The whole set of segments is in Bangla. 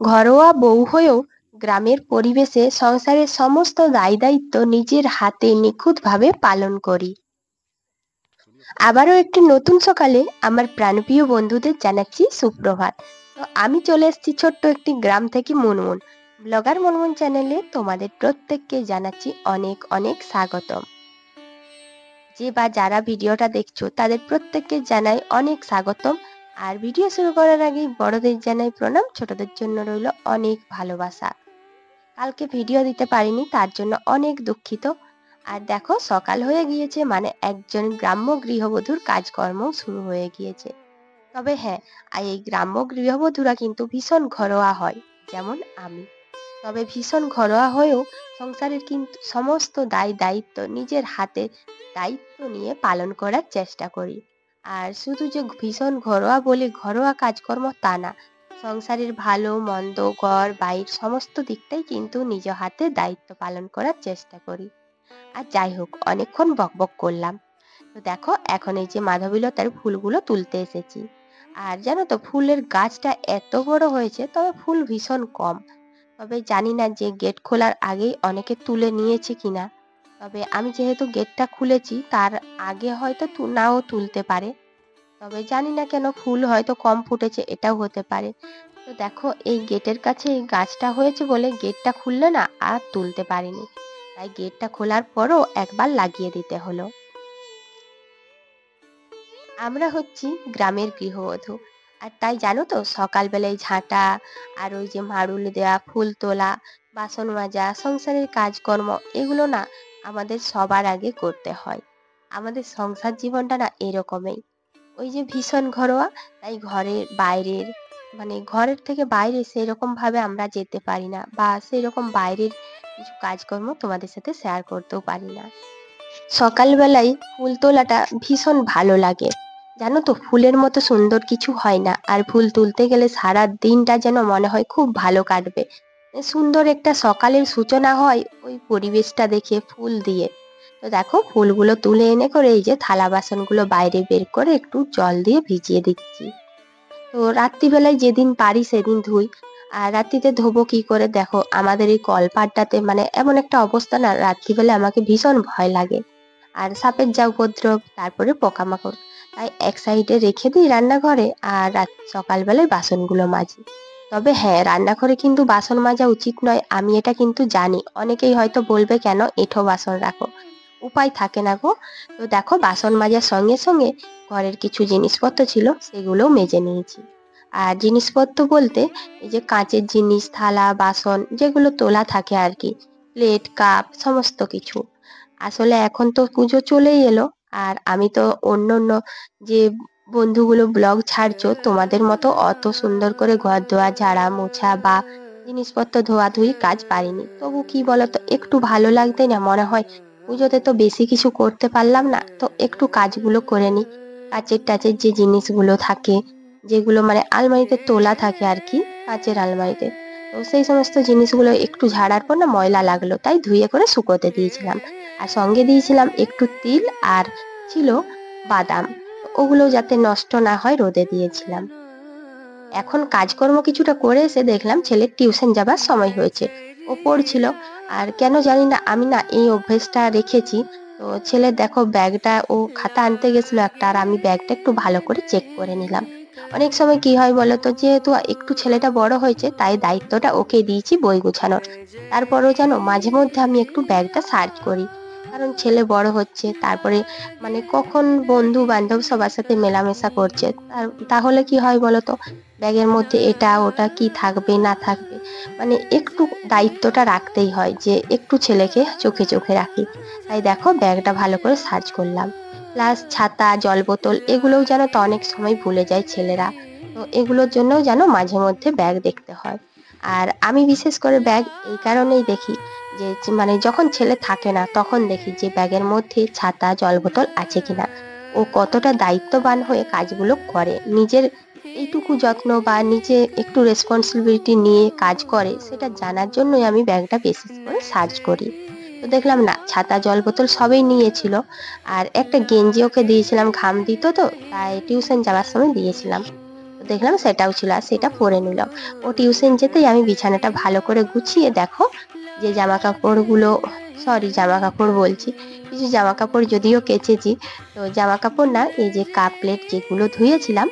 ঘরোয়া বউ হয়েও গ্রামের পরিবেশে সংসারের সমস্ত দায়-দায়িত্ব নিজের হাতে নিখুঁতভাবে পালন করি। আবারও একটি নতুন সকালে আমার প্রাণপ্রিয় বন্ধুদের জানাচ্ছি সুপ্রভাত। তো আমি চলে এসেছি ছোট্ট একটি গ্রাম থেকে মুনমুন। ব্লগার মুনমুন চ্যানেলে তোমাদের প্রত্যেককে জানাচ্ছি অনেক অনেক স্বাগতম। যে বা যারা ভিডিওটা দেখছো তাদের প্রত্যেককে জানাই অনেক স্বাগতম। আর ভিডিও শুরু করার আগেই বড়দের জানাই প্রণাম, ছোটদের জন্য রইল অনেক ভালোবাসা। কালকে ভিডিও দিতে পারিনি, তার জন্য অনেক দুঃখিত। আর দেখো সকাল হয়ে গিয়েছে, মানে একজন গ্রাম্য গৃহবধূর কাজকর্ম শুরু হয়ে গিয়েছে। তবে হ্যাঁ, এই গ্রাম্য গৃহবধূরা কিন্তু ভীষণ ঘরোয়া হয়, যেমন আমি। তবে ভীষণ ঘরোয়া হয়েও সংসারের কিন্তু সমস্ত দায় দায়িত্ব নিজের হাতে দায়িত্ব নিয়ে পালন করার চেষ্টা করি। আর শুধু যে ভীষণ ঘরোয়া বলে ঘরোয়া কাজকর্ম তা না, সংসারের ভালো মন্দ ঘর বাইর সমস্ত দিকটাই কিন্তু নিজ হাতে দায়িত্ব পালন করার চেষ্টা করি। আর যাই হোক, অনেকক্ষণ বকবক করলাম। তো দেখো এখন এই যে মাধবীলতার ফুলগুলো তুলতে এসেছি। আর জানো তো ফুলের গাছটা এত বড় হয়েছে, তবে ফুল ভীষণ কম। তবে জানি না যে গেট খোলার আগেই অনেকে তুলে নিয়েছে কিনা। তবে আমি যেহেতু গেটটা খুলেছি তার আগে হয়তো নাও তুলতে পারে। তবে জানি না কেন ফুল হয়তো কম ফুটেছে, এটাও হতে পারে। তো দেখো এই গেটের কাছে এই গাছটা হয়েছে বলে গেটটা খুললে না আর তুলতে পারিনি। তাই গেটটা খোলার পরও একবার লাগিয়ে দিতে হলো। আমরা হচ্ছি গ্রামের গৃহবধূ। আর তাই জানো তো সকালবেলায় ঝাঁটা, আর ওই যে মাড়ুল দেওয়া, ফুল তোলা, বাসন মাজা, সংসারের কাজকর্ম, এগুলো না আমাদের সবার আগে করতে হয়। আমাদের সংসার জীবনটা না এরকমই। ওই যে ভীষণ ঘরোয়া, তাই ঘরের বাইরের, মানে ঘরের থেকে বাইরে সেরকম ভাবে আমরা যেতে পারি না, বা সেরকম বাইরের কিছু কাজকর্ম তোমাদের সাথে শেয়ার করতেও পারি না। সকালবেলায় ফুল তোলাটা ভীষণ ভালো লাগে। জানো তো ফুলের মতো সুন্দর কিছু হয় না, আর ফুল তুলতে গেলে সারা দিনটা যেন মনে হয় খুব ভালো কাটবে। সুন্দর একটা সকালের সূচনা হয় ওই পরিবেশটা দেখে, ফুল দিয়ে। তো দেখো ফুলগুলো তুলে এনে করে এই যে থালা বাসনগুলো বাইরে বের করে একটু জল দিয়ে ভিজিয়ে দিচ্ছি। তো রাত্রিবেলায় যেদিন পারি সেদিন ধুই। আর রাত্রিতে ধোবো কি করে, দেখো আমাদের এই কলপাড়টাতে মানে এমন একটা অবস্থা না, রাত্রিবেলা আমাকে ভীষণ ভয় লাগে। আর সাপের যা উপদ্রব, তারপরে পোকামাকড়। তাই এক সাইডে রেখে দিই রান্নাঘরে, আর সকালবেলায় বাসনগুলো মাজি। তবে হ্যাঁ, রান্নাঘরে কিন্তু বাসন মাজা উচিত নয়, আমি এটা কিন্তু জানি। অনেকেই হয়তো বলবে কেন এঁঠো বাসন রাখো, উপায় থাকে না গো। তো দেখো বাসন মাজার সঙ্গে সঙ্গে ঘরের কিছু জিনিসপত্র ছিল সেগুলোও মেজে নিয়েছি। আর জিনিসপত্র বলতে এই যে কাঁচের জিনিস, থালা বাসন যেগুলো তোলা থাকে আর কি, প্লেট কাপ সমস্ত কিছু। আসলে এখন তো পুজো চলেই এলো, আর আমি তো অন্য অন্য যে বন্ধুগুলো ব্লগ ছাড়ছো তোমাদের মতো অত সুন্দর করে ঘর ধোয়া, ঝাড়া মোছা বা জিনিসপত্র ধোয়াধুয়ি কাজ পারিনি। তবু কি বলতো, একটু ভালো লাগতে না মনে হয় পুজোতে তো বেশি কিছু করতে পারলাম না, তো একটু কাজগুলো করে নি। কাচের টাচের যে জিনিসগুলো থাকে, যেগুলো মানে আলমারিতে তোলা থাকে আর কি, কাচের আলমারিতে, তো সেই সমস্ত জিনিসগুলো একটু ঝাড়ার পর না ময়লা লাগলো, তাই ধুয়ে করে শুকোতে দিয়েছিলাম। আর সঙ্গে দিয়েছিলাম একটু তিল, আর ছিল বাদাম। ওগুলো যাতে নষ্ট না হয় রোদে দিয়েছিলাম। এখন কাজকর্ম কিছুটা করে এসে দেখলাম ছেলের টিউশন যাবার সময় হয়েছে, ও পড়ছিল। আর কেন জানি না আমি না এই অভ্যেসটা রেখেছি। তো ছেলের দেখো ব্যাগটা, ও খাতা আনতে গেছিল একটা, আর আমি ব্যাগটা একটু ভালো করে চেক করে নিলাম। অনেক সময় কি হয় বলতো, যেহেতু একটু ছেলেটা বড় হয়েছে তাই দায়িত্বটা ওকে দিয়েছি বই গোছানোর। তারপরেও জানো মাঝে মধ্যে আমি একটু ব্যাগটা সার্চ করি, কারণ ছেলে বড় হচ্ছে, তারপরে মানে কখন বন্ধু বান্ধব সবার সাথে মেলামেশা করছে, তাহলে কি হয় বলতো, ব্যাগের মধ্যে এটা ওটা কি থাকবে না থাকবে, মানে একটু দায়িত্বটা রাখতেই হয় যে একটু ছেলেকে চোখে চোখে রাখি। তাই দেখো ব্যাগটা ভালো করে সার্চ করলাম। প্লাস ছাতা, জল বোতল, এগুলোও যেন তো অনেক সময় ভুলে যায় ছেলেরা। তো এগুলোর জন্যও যেন মাঝে মধ্যে ব্যাগ দেখতে হয়। আর আমি বিশেষ করে ব্যাগ এই কারণেই দেখি যে মানে যখন ছেলে থাকে না তখন দেখি যে ব্যাগের মধ্যে ছাতা জল বোতল আছে কিনা। ও কতটা দায়িত্ববান হয়ে কাজগুলো করে, নিজের এইটুকু যত্ন বা নিজে একটু রেসপন্সিবিলিটি নিয়ে কাজ করে, সেটা জানার জন্যই আমি ব্যাগটা বিশেষ করে সার্চ করি। তো দেখলাম না, ছাতা জল বোতল সবই নিয়েছিল। আর একটা গেঞ্জি ওকে দিয়েছিলাম, ঘাম দিত তো, তাই টিউশন যাওয়ার সময় দিয়েছিলাম। তো দেখলাম সেটাও ছিল আর সেটা পরে নিলাম। ও টিউশন যেতেই আমি বিছানাটা ভালো করে গুছিয়ে দেখো যে জামা কাপড়গুলো, সরি জামা কাপড় বলছি, কিছু জামা কাপড় যদিও কেচেছি, তো জামা কাপড় না, এই যে কাপ প্লেট যেগুলো ধুয়েছিলাম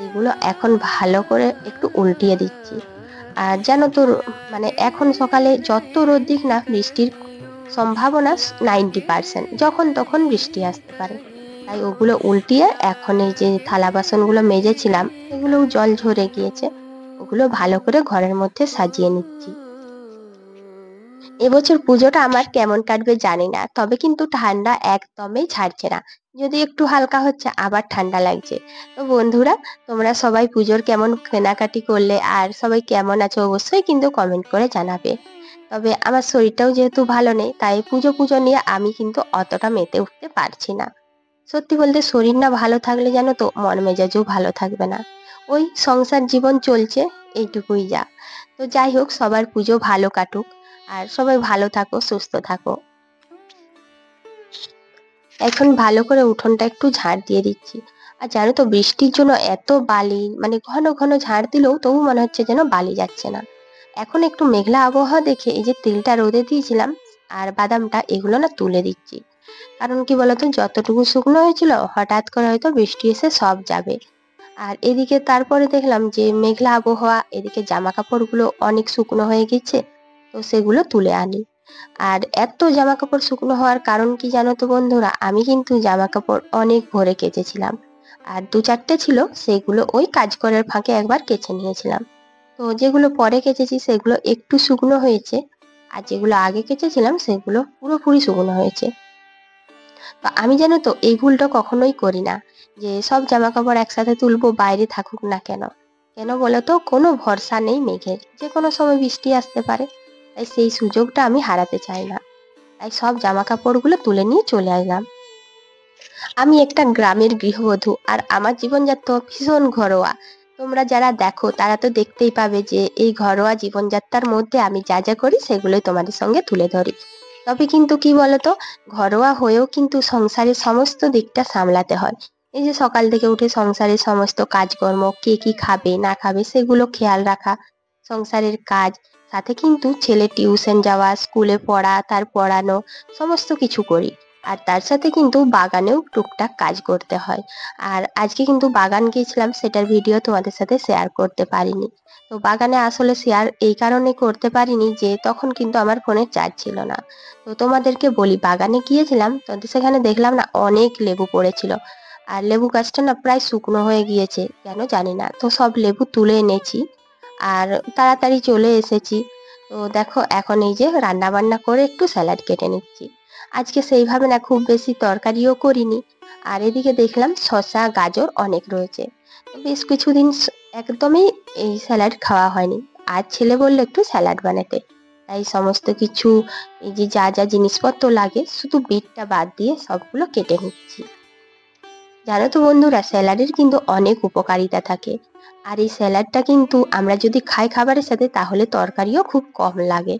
এইগুলো এখন ভালো করে একটু উল্টিয়ে দিচ্ছি। আর জানো তো মানে এখন সকালে যত রোদ দিক না বৃষ্টির সম্ভাবনা 90%, যখন তখন বৃষ্টি আসতে পারে। তাই ওগুলো উল্টিয়ে এখন এই যে থালা বাসনগুলো মেজেছিলাম এগুলোও জল ঝরে গিয়েছে, ওগুলো ভালো করে ঘরের মধ্যে সাজিয়ে নিচ্ছি। এবছর পুজোটা আমার কেমন কাটবে জানি না, তবে কিন্তু ঠান্ডা একদমই ছাড়ছে না। যদি একটু হালকা হচ্ছে আবার ঠান্ডা লাগছে। তো বন্ধুরা, তোমরা সবাই পুজোর কেমন কেনাকাটি করলে আর সবাই কেমন আছো অবশ্যই কিন্তু কমেন্ট করে জানাবে। তবে আমার শরীরটাও যেহেতু ভালো নেই তাই পুজো পুজো নিয়ে আমি কিন্তু অতটা মেতে উঠতে পারছি না। সত্যি বলতে শরীর না ভালো থাকলে জানো তো মন মেজাজও ভালো থাকবে না। ওই সংসার জীবন চলছে, এইটুকুই যা। তো যাই হোক, সবার পুজো ভালো কাটুক আর সবাই ভালো থাকো, সুস্থ থাকো। এখন ভালো করে উঠোনটা একটু ঝাড় দিয়ে দিচ্ছি। আর জানো তো বৃষ্টির জন্য এত বালি, মানে ঘন ঘন ঝাড় দিলেও তবু মনে হচ্ছে যেন বালি যাচ্ছে না। এখন একটু মেঘলা আবহাওয়া দেখে এই যে তিলটা রোদে দিয়েছিলাম আর বাদামটা এগুলো না তুলে দিচ্ছি। কারণ কি বলতো, যতটুকু শুকনো হয়েছিল হঠাৎ করে হয়তো বৃষ্টি এসে সব যাবে। আর এদিকে তারপরে দেখলাম যে মেঘলা আবহাওয়া, এদিকে জামা কাপড়গুলো অনেক শুকনো হয়ে গেছে, তো সেগুলো তুলে আনি। আর এত জামা কাপড় শুকনো হওয়ার কারণ কি জানো তো বন্ধুরা, আমি কিন্তু জামা কাপড় অনেক ভোরে কেচেছিলাম। আর 2-4টে ছিল, সেগুলো ওই কাজ করার ফাঁকে একবার কেচে নিয়েছিলাম। তো যেগুলো পরে কেচেছি সেগুলো একটু শুকনো হয়েছে, আর যেগুলো আগে কেচেছিলাম সেগুলো পুরোপুরি শুকনো হয়েছে। তো আমি জানো তো এই ভুলটা কখনোই করি না, যে সব জামা কাপড় একসাথে তুলবো বাইরে থাকুক না কেন। কেন বলো তো, কোনো ভরসা নেই মেঘের, যে কোনো সময় বৃষ্টি আসতে পারে। তাই সেই সুযোগটা আমি হারাতে চাই না। তাই সব জামা কাপড়গুলো তুলে নিয়ে চলে আসলাম। আমি একটা গ্রামের গৃহবধূ আর আমার জীবনযাত্রা ভীষণ ঘরোয়া। তোমরা যারা দেখো তারা তো দেখতেই পাবে যে এই ঘরোয়া জীবনযাত্রার মধ্যে আমি যা যা করি সেগুলোই তোমাদের সঙ্গে তুলে ধরি। তবে কিন্তু কি বলতো, ঘরোয়া হয়েও কিন্তু সংসারের সমস্ত দিকটা সামলাতে হয়। এই যে সকাল থেকে উঠে সংসারের সমস্ত কাজকর্ম, কে কি খাবে না খাবে সেগুলো খেয়াল রাখা, সংসারের কাজ, সাথে কিন্তু ছেলে টিউশন যাওয়া, স্কুলে পড়া, তার পড়ানো, সমস্ত কিছু করি। আর তার সাথে কিন্তু বাগানেও টুকটাক কাজ করতে হয়। আর আজকে কিন্তু বাগান গিয়েছিলাম, সেটার ভিডিও তোমাদের সাথে শেয়ার করতে পারিনি। তো বাগানে আসলে শেয়ার এই কারণে করতে পারিনি যে তখন কিন্তু আমার ফোনে চার্জ ছিল না। তো তোমাদেরকে বলি, বাগানে গিয়েছিলাম তো সেখানে দেখলাম না অনেক লেবু পড়েছিল। আর লেবু গাছটা না প্রায় শুকনো হয়ে গিয়েছে, কেন জানি না। তো সব লেবু তুলে এনেছি আর তাড়াতাড়ি চলে এসেছি। তো দেখো এখন এই যে রান্না বান্না করে একটু স্যালাড কেটে নিচ্ছি। আজকে সেইভাবে না খুব বেশি তরকারিও করিনি। আর এদিকে দেখলাম শসা গাজর অনেক রয়েছে। তো বেশ কিছুদিন একদমই এই স্যালাড খাওয়া হয়নি। আর ছেলে বললো একটু স্যালাড বানাতে, তাই সমস্ত কিছু এই যে যা যা জিনিসপত্র লাগে শুধু বিটটা বাদ দিয়ে সবগুলো কেটে নিচ্ছি। জানো তো বন্ধুরা, স্যালাডের কিন্তু অনেক উপকারিতা থাকে। আর এই স্যালাডটা কিন্তু আমরা যদি খাই খাবারের সাথে তাহলে তরকারিও খুব কম লাগে।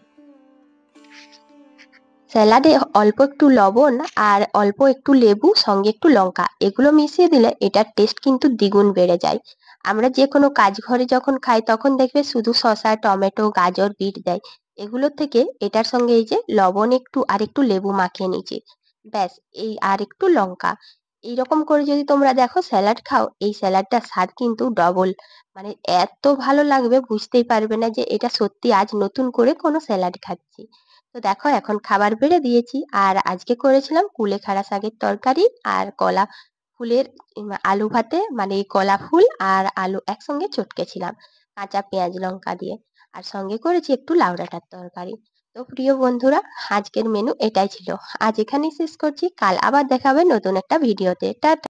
স্যালাডে অল্প একটু লবণ আর অল্প একটু লেবু সঙ্গে একটু লঙ্কা এগুলো মিশিয়ে দিলে এটার টেস্ট কিন্তু দ্বিগুণ বেড়ে যায়। আমরা যে কোনো কাজ ঘরে যখন খাই তখন দেখবে শুধু শসা, টমেটো, গাজর, বিট দেয়। এগুলোর থেকে এটার সঙ্গে এই যে লবণ একটু আর একটু লেবু মাখিয়ে নিয়েছি, ব্যাস, এই আর একটু লঙ্কা, এইরকম করে যদি তোমরা দেখো স্যালাড খাও, এই স্যালাডটার স্বাদ কিন্তু ডবল। মানে এত ভালো লাগবে বুঝতেই পারবে না যে এটা সত্যি আজ নতুন করে কোনো স্যালাড খাচ্ছি। তো দেখো এখন খাবার বেড়ে দিয়েছি আর আজকে করেছিলাম কুলেখাড়া শাকের তরকারি আর কলা ফুলের আলু ভাতে, মানে এই কলা ফুল আর আলু একসঙ্গে চটকেছিলাম কাঁচা পেঁয়াজ লঙ্কা দিয়ে। আর সঙ্গে করেছি একটু লাউ ডাঁটার তরকারি। তো প্রিয় বন্ধুরা, আজকের মেনু এটাই ছিল। আজ এখানেই শেষ করছি, কাল আবার দেখা হবে নতুন একটা ভিডিওতে। টাটা।